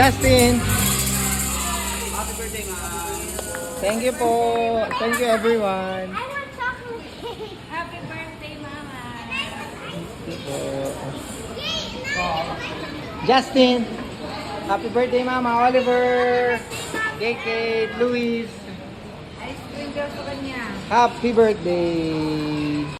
Justin. Happy birthday, man. Thank you po. Thank you everyone. I want chocolate. Happy birthday, Mama. Thank you po. Justin. Happy birthday, Mama. Oliver. KK. Luis. Ice cream daw sa kanya. Happy birthday.